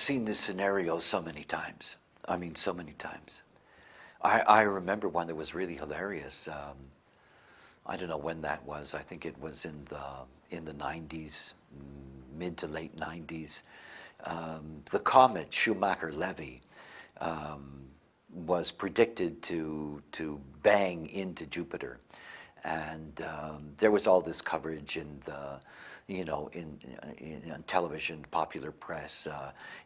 seen this scenario so many times. I mean, so many times. I remember one that was really hilarious. I don't know when that was. I think it was in the 90s, mid to late 90s. The comet Schumacher-Levy was predicted to bang into Jupiter, and there was all this coverage in the, on television, popular press.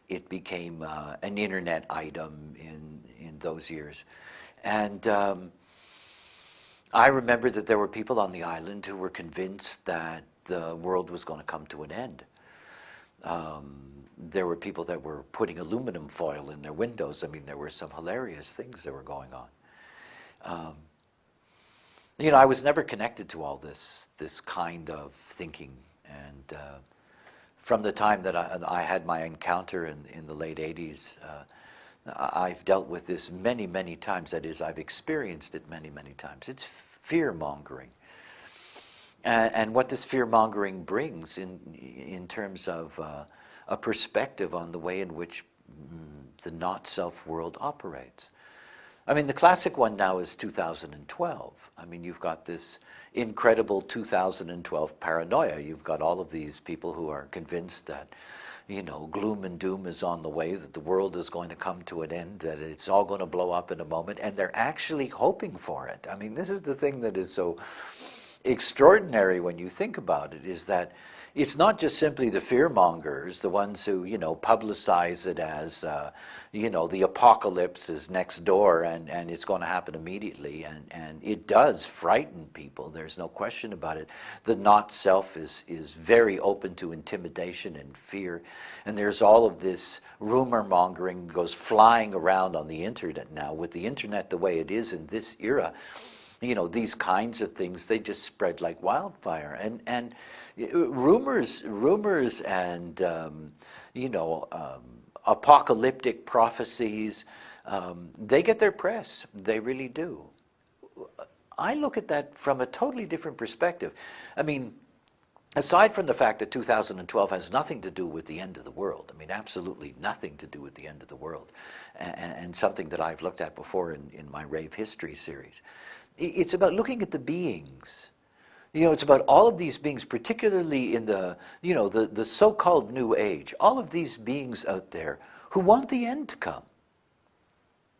It became an internet item in those years, and I remember that there were people on the island who were convinced that the world was going to come to an end. There were people that were putting aluminum foil in their windows. I mean, there were some hilarious things that were going on. I was never connected to all this kind of thinking. And from the time that I had my encounter in the late 80s, I've dealt with this many, many times. That is, I've experienced it many, many times. It's fear-mongering. And what this fear-mongering brings in terms of a perspective on the way in which the not-self world operates. I mean, the classic one now is 2012. I mean, you've got this incredible 2012 paranoia. You've got all of these people who are convinced that, gloom and doom is on the way, that the world is going to come to an end, that it's all going to blow up in a moment, and they're actually hoping for it. I mean, this is the thing that is so extraordinary when you think about it, is that it's not just simply the fear-mongers, the ones who, publicize it as, the apocalypse is next door and it's going to happen immediately. And it does frighten people. There's no question about it. The not-self is very open to intimidation and fear. And there's all of this rumor-mongering goes flying around on the internet now. With the internet the way it is in this era, these kinds of things, they just spread like wildfire. And rumors and, apocalyptic prophecies, they get their press. They really do. I look at that from a totally different perspective. I mean, aside from the fact that 2012 has nothing to do with the end of the world, I mean, absolutely nothing to do with the end of the world, and something that I've looked at before in my Rave History series. It's about looking at the beings. It's about all of these beings, particularly in the so-called New Age, all of these beings out there who want the end to come.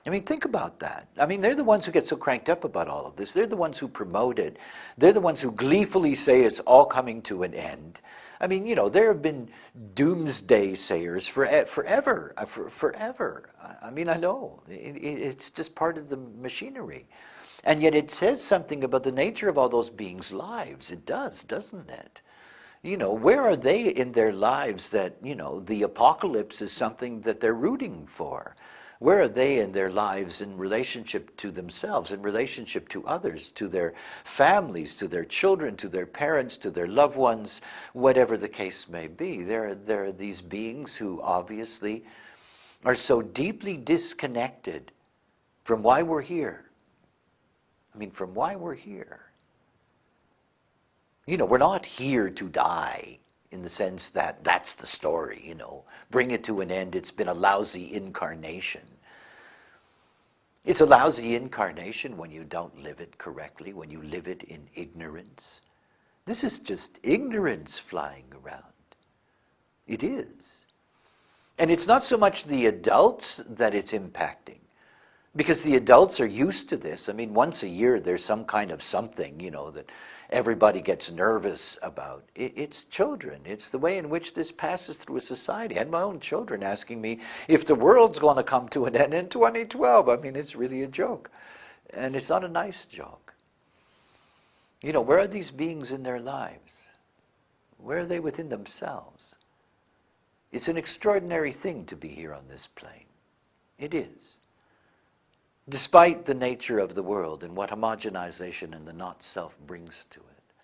I mean, think about that. I mean, they're the ones who get so cranked up about all of this. They're the ones who promote it. They're the ones who gleefully say it's all coming to an end. I mean, there have been doomsday sayers forever. I mean, I know. It's just part of the machinery. And yet it says something about the nature of all those beings' lives. It does, doesn't it? Where are they in their lives that, the apocalypse is something that they're rooting for? Where are they in their lives in relationship to themselves, in relationship to others, to their families, to their children, to their parents, to their loved ones, whatever the case may be? There are these beings who obviously are so deeply disconnected from why we're here. I mean, from why we're here. We're not here to die in the sense that that's the story, bring it to an end, it's been a lousy incarnation. It's a lousy incarnation when you don't live it correctly, when you live it in ignorance. This is just ignorance flying around. It is. And it's not so much the adults that it's impacting, because the adults are used to this. I mean, once a year there's some kind of something, that everybody gets nervous about. It's children. It's the way in which this passes through a society. I had my own children asking me if the world's going to come to an end in 2012. I mean, it's really a joke. And it's not a nice joke. Where are these beings in their lives? Where are they within themselves? It's an extraordinary thing to be here on this plane. It is. Despite the nature of the world and what homogenization and the not-self brings to it.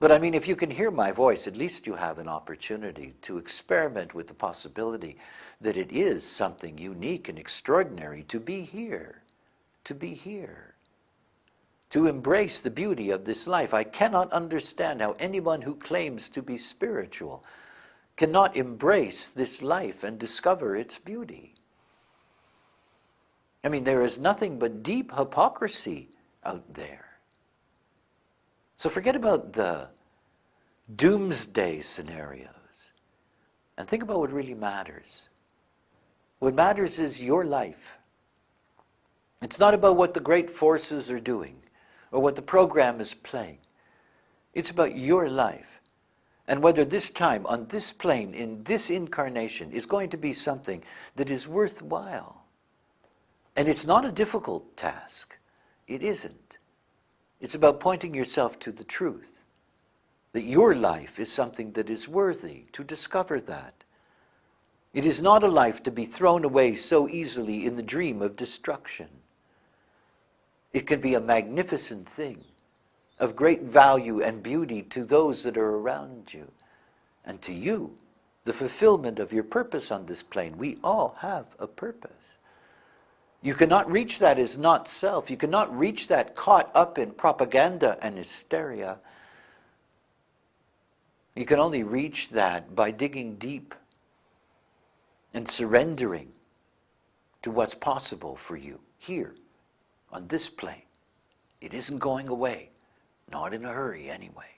But I mean, if you can hear my voice, at least you have an opportunity to experiment with the possibility that it is something unique and extraordinary to be here, to be here, to embrace the beauty of this life. I cannot understand how anyone who claims to be spiritual cannot embrace this life and discover its beauty. I mean, there is nothing but deep hypocrisy out there. So forget about the doomsday scenarios and think about what really matters. What matters is your life. It's not about what the great forces are doing or what the program is playing. It's about your life and whether this time on this plane, in this incarnation, is going to be something that is worthwhile. And it's not a difficult task. It isn't. It's about pointing yourself to the truth, that your life is something that is worthy, to discover that. It is not a life to be thrown away so easily in the dream of destruction. It can be a magnificent thing, of great value and beauty to those that are around you, and to you, the fulfillment of your purpose on this plane. We all have a purpose. You cannot reach that as not self. You cannot reach that caught up in propaganda and hysteria. You can only reach that by digging deep and surrendering to what's possible for you here on this plane. It isn't going away, not in a hurry anyway.